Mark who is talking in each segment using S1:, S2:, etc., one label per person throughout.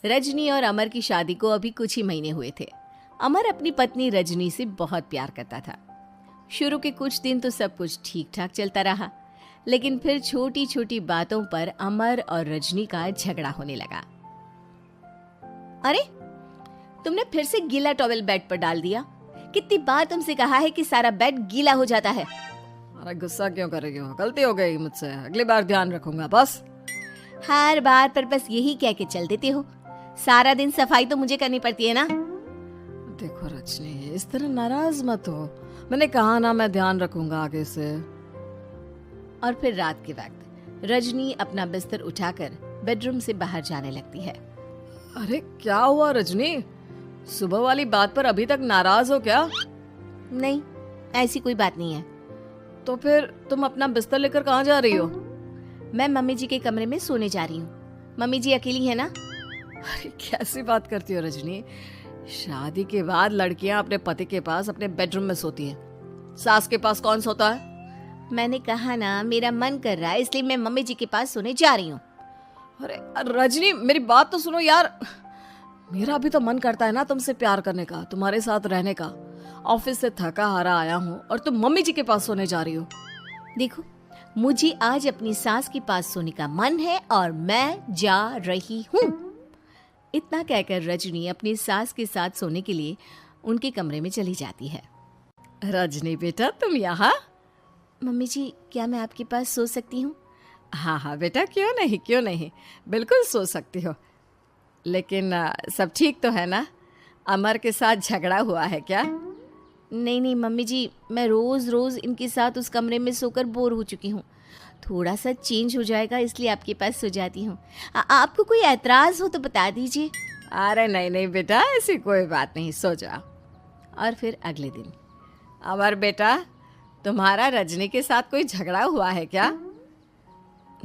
S1: रजनी और अमर की शादी को अभी कुछ ही महीने हुए थे। अमर अपनी पत्नी रजनी से बहुत प्यार करता था। शुरू के कुछ दिन तो सब कुछ ठीक ठाक चलता रहा, लेकिन फिर छोटी छोटी बातों पर अमर और रजनी का झगड़ा होने लगा। अरे, तुमने फिर से गीला टॉवेल बेड पर डाल दिया। कितनी बार तुमसे कहा है कि सारा बेड गीला हो जाता है।
S2: अरे गुस्सा क्यों कर रही हो? गलती हो गई मुझसे, अगली बार ध्यान रखूंगा। बस
S1: हर बार पर बस यही कह के चल देते हो। सारा दिन सफाई तो मुझे करनी पड़ती है ना।
S2: देखो रजनी, इस तरह नाराज मत हो। मैंने कहा ना, मैं ध्यान रखूंगा आगे से।
S1: और फिर रात के वक्त रजनी अपना बिस्तर उठाकर बेडरूम से बाहर जाने लगती है।
S2: अरे क्या हुआ रजनी? सुबह वाली बात पर अभी तक नाराज हो क्या?
S1: नहीं, ऐसी कोई बात नहीं है।
S2: तो फिर तुम अपना बिस्तर लेकर कहाँ जा रही हो?
S1: मैं मम्मी जी के कमरे में सोने जा रही हूँ। मम्मी जी अकेली है ना।
S2: अरे कैसी बात करती हो रजनी? शादी के बाद लड़कियां अपने पति के पास अपने बेडरूम में सोती हैं। सास के पास कौन सोता है?
S1: मैंने कहा ना, मेरा मन कर रहा है, इसलिए मैं मम्मी जी के पास सोने जा रही हूँ।
S2: अरे रजनी, मेरी बात तो सुनो यार। मेरा भी तो मन करता है ना तुमसे प्यार करने का, तुम्हारे साथ रहने का। ऑफिस से थका हारा आया हूँ और तुम मम्मी जी के पास सोने जा रही हो।
S1: देखो, मुझे आज अपनी सास के पास सोने का मन है और मैं जा रही हूँ। इतना कहकर रजनी अपनी सास के साथ सोने के लिए उनके कमरे में चली जाती है।
S2: रजनी बेटा, तुम यहाँ?
S1: मम्मी जी, क्या मैं आपके पास सो सकती हूँ?
S2: हाँ हाँ बेटा, क्यों नहीं, क्यों नहीं, बिल्कुल सो सकती हो। लेकिन सब ठीक तो है ना? अमर के साथ झगड़ा हुआ है क्या?
S1: नहीं नहीं मम्मी जी, मैं रोज रोज इनके साथ उस कमरे में सोकर बोर हो चुकी हूँ। थोड़ा सा चेंज हो जाएगा, इसलिए आपके पास सो जाती हूँ। आपको कोई ऐतराज हो तो बता दीजिए।
S2: अरे नहीं नहीं बेटा, ऐसी कोई बात नहीं, सो जाओ।
S1: और फिर अगले दिन।
S2: अमर बेटा, तुम्हारा रजनी के साथ कोई झगड़ा हुआ है क्या?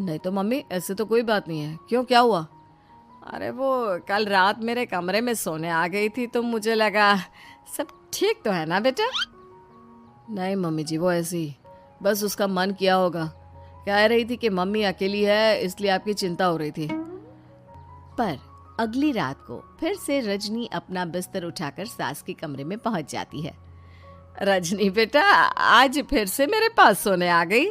S2: नहीं तो मम्मी, ऐसे तो कोई बात नहीं है। क्यों, क्या हुआ? अरे वो कल रात मेरे कमरे में सोने आ गई थी, तो मुझे लगा सब ठीक तो है ना बेटा? नहीं मम्मी जी, वो ऐसी बस उसका मन किया होगा। कह रही थी कि मम्मी अकेली है, इसलिए आपकी चिंता हो रही थी।
S1: पर अगली रात को फिर से रजनी अपना बिस्तर उठाकर सास के कमरे में पहुंच जाती है।
S2: रजनी बेटा, आज फिर से मेरे पास सोने आ गई।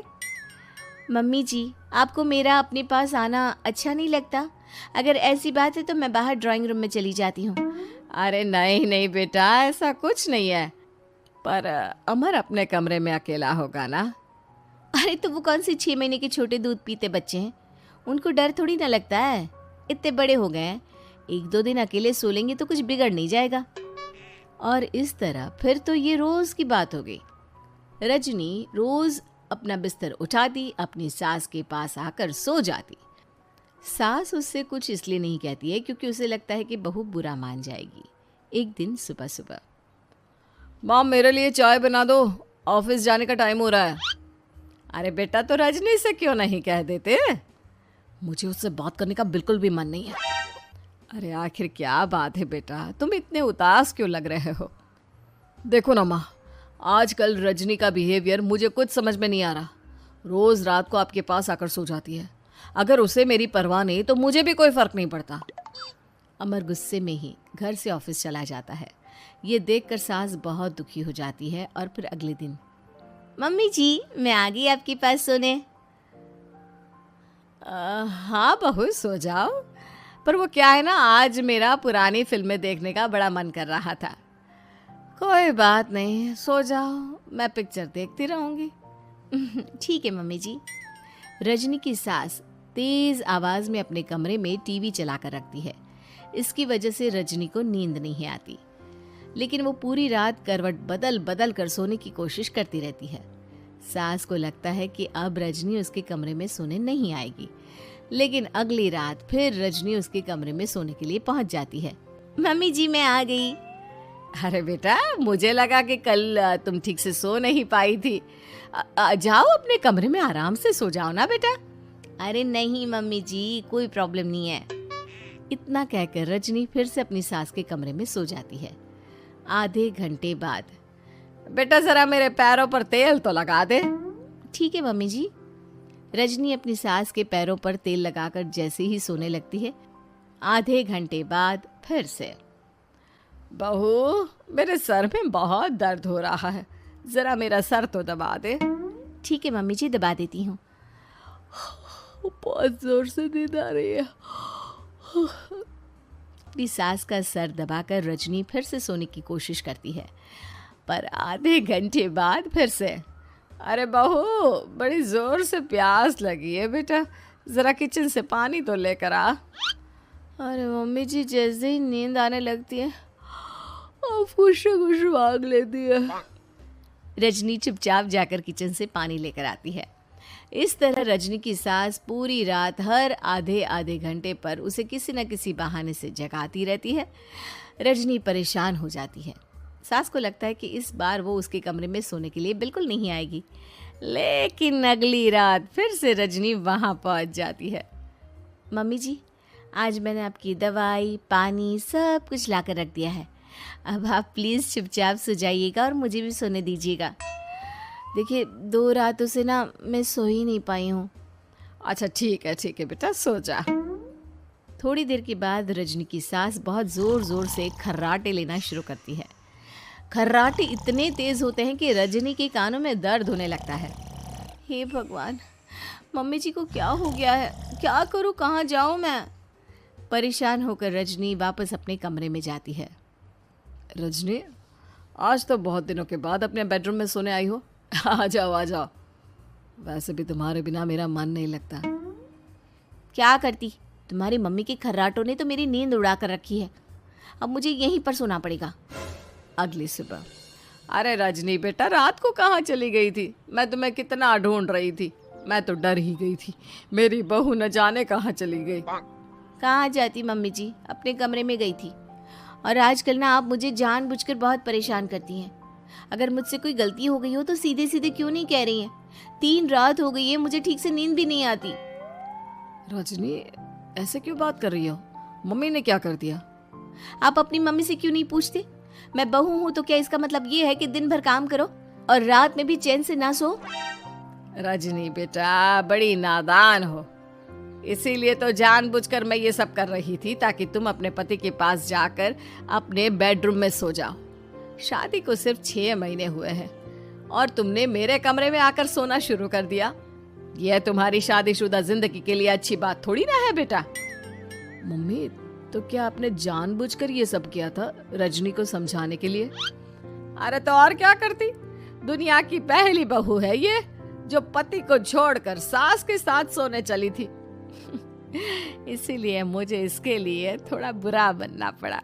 S1: मम्मी जी, आपको मेरा अपने पास आना अच्छा नहीं लगता? अगर ऐसी बात है तो मैं बाहर ड्राइंग रूम में चली जाती हूँ।
S2: अरे नहीं नहीं बेटा, ऐसा कुछ नहीं है। पर अमर अपने कमरे में अकेला होगा ना?
S1: अरे तो वो कौन से 6 महीने के छोटे दूध पीते बच्चे हैं, उनको डर थोड़ी ना लगता है। इतने बड़े हो गए हैं, 1-2 दिन अकेले सो लेंगे तो कुछ बिगड़ नहीं जाएगा। और इस तरह फिर तो ये रोज की बात हो गई। रजनी रोज अपना बिस्तर उठाती, अपनी सास के पास आकर सो जाती। सास उससे कुछ इसलिए नहीं कहती है क्योंकि उसे लगता है कि बहू बुरा मान जाएगी। एक दिन सुबह सुबह,
S2: माँ मेरे लिए चाय बना दो, ऑफिस जाने का टाइम हो रहा है। अरे बेटा, तो रजनी से क्यों नहीं कह देते? मुझे उससे बात करने का बिल्कुल भी मन नहीं है। अरे आखिर क्या बात है बेटा, तुम इतने उदास क्यों लग रहे हो? देखो ना माँ, आजकल रजनी का बिहेवियर मुझे कुछ समझ में नहीं आ रहा। रोज रात को आपके पास आकर सो जाती है। अगर उसे मेरी परवाह नहीं तो मुझे भी कोई फर्क नहीं पड़ता।
S1: अमर गुस्से में ही घर से ऑफिस चला जाता है। ये देखकर सास बहुत दुखी हो जाती है। और फिर अगले दिन, मम्मी जी, मैं आ गई आपके पास सोने।
S2: हाँ बहू, सो जाओ। पर वो क्या है ना, आज मेरा पुरानी फिल्में देखने का बड़ा मन कर रहा था।
S1: कोई बात नहीं, सो जाओ, मैं पिक्चर देखती रहूंगी। ठीक है मम्मी जी। रजनी की सास तेज आवाज में अपने कमरे में टीवी चलाकर रखती है। इसकी वजह से रजनी को नींद नहीं आती, लेकिन वो पूरी रात करवट बदल बदल कर सोने की कोशिश करती रहती है। सास को लगता है कि अब रजनी उसके कमरे में सोने नहीं आएगी, लेकिन अगली रात फिर रजनी उसके कमरे में सोने के लिए पहुंच जाती है। मम्मी जी, मैं आ गई।
S2: अरे बेटा, मुझे लगा कि कल तुम ठीक से सो नहीं पाई थी। जाओ अपने कमरे में आराम से सो जाओ ना बेटा।
S1: अरे नहीं मम्मी जी, कोई प्रॉब्लम नहीं है। इतना कहकर रजनी फिर से अपनी सास के कमरे में सो जाती है। आधे घंटे बाद,
S2: बेटा जरा मेरे पैरों पर तेल तो लगा दे।
S1: ठीक है मम्मी जी। रजनी अपनी सास के पैरों पर तेल लगाकर जैसे ही सोने लगती है, आधे घंटे बाद फिर से।
S2: बहू, मेरे सर में बहुत दर्द हो रहा है, जरा मेरा सर तो दबा दे।
S1: ठीक है मम्मी जी, दबा देती हूँ।
S2: बहुत जोर से नींद आ रही है।
S1: अपनी सास का सर दबाकर रजनी फिर से सोने की कोशिश करती है, पर आधे घंटे बाद फिर से।
S2: अरे बहू, बड़ी जोर से प्यास लगी है बेटा, जरा किचन से पानी तो लेकर आ।
S1: अरे मम्मी जी, जैसे ही नींद आने लगती है
S2: कुछ कुछ मांग लेती है।
S1: रजनी चुपचाप जाकर किचन से पानी लेकर आती है। इस तरह रजनी की सास पूरी रात हर आधे आधे घंटे पर उसे किसी न किसी बहाने से जगाती रहती है। रजनी परेशान हो जाती है। सास को लगता है कि इस बार वो उसके कमरे में सोने के लिए बिल्कुल नहीं आएगी, लेकिन अगली रात फिर से रजनी वहाँ पहुँच जाती है। मम्मी जी, आज मैंने आपकी दवाई, पानी सब कुछ लाकर रख दिया है। अब आप प्लीज़ चुपचाप सो जाइएगा और मुझे भी सोने दीजिएगा। देखिए, 2 रातों से ना मैं सो ही नहीं पाई हूँ।
S2: अच्छा ठीक है बेटा, सो जा।
S1: थोड़ी देर के बाद रजनी की सास बहुत ज़ोर ज़ोर से खर्राटे लेना शुरू करती है। खर्राटे इतने तेज़ होते हैं कि रजनी के कानों में दर्द होने लगता है। हे भगवान, मम्मी जी को क्या हो गया है? क्या करूँ, कहाँ जाऊँ मैं? परेशान होकर रजनी वापस अपने कमरे में जाती है।
S2: रजनी, आज तो बहुत दिनों के बाद अपने बेडरूम में सोने आई हो। आ जाओ आ जाओ। वैसे भी तुम्हारे बिना मेरा मन नहीं लगता।
S1: क्या करती, तुम्हारी मम्मी के खर्राटों ने तो मेरी नींद उड़ा कर रखी है। अब मुझे यहीं पर सोना पड़ेगा।
S2: अगली सुबह। अरे रजनी बेटा, रात को कहाँ चली गई थी? मैं तुम्हें कितना ढूंढ रही थी, मैं तो डर ही गई थी। मेरी बहू न जाने कहाँ चली गई।
S1: कहाँ जाती मम्मी जी, अपने कमरे में गई थी। और आजकल ना आप मुझे जानबूझकर बहुत परेशान करती हैं। अगर मुझसे कोई गलती हो गई हो तो सीधे सीधे क्यों नहीं कह रही हैं? 3 रात हो गई है, मुझे ठीक से नींद भी नहीं आती।
S2: रजनी, ऐसे क्यों बात कर रही हो? मम्मी ने क्या कर दिया?
S1: आप अपनी मम्मी से क्यों नहीं पूछते? मैं बहू हूँ तो क्या इसका मतलब ये है कि दिन भर काम करो और रात में भी चैन से ना सो?
S2: रजनी बेटा, बड़ी नादान हो। इसीलिए तो जानबूझकर मैं ये सब कर रही थी, ताकि तुम अपने पति के पास जाकर अपने बेडरूम में सो जाओ। शादी को सिर्फ 6 महीने हुए हैं और तुमने मेरे कमरे में आकर सोना शुरू कर दिया। यह तुम्हारी शादीशुदा जिंदगी के लिए अच्छी बात थोड़ी ना है बेटा। मम्मी, तो क्या आपने जानबूझकर ये सब किया था रजनी को समझाने के लिए? अरे तो और क्या करती? दुनिया की पहली बहू है ये, जो पति को छोड़कर सास के साथ सोने चली थी। इसीलिए मुझे इसके लिए थोड़ा बुरा बनना पड़ा।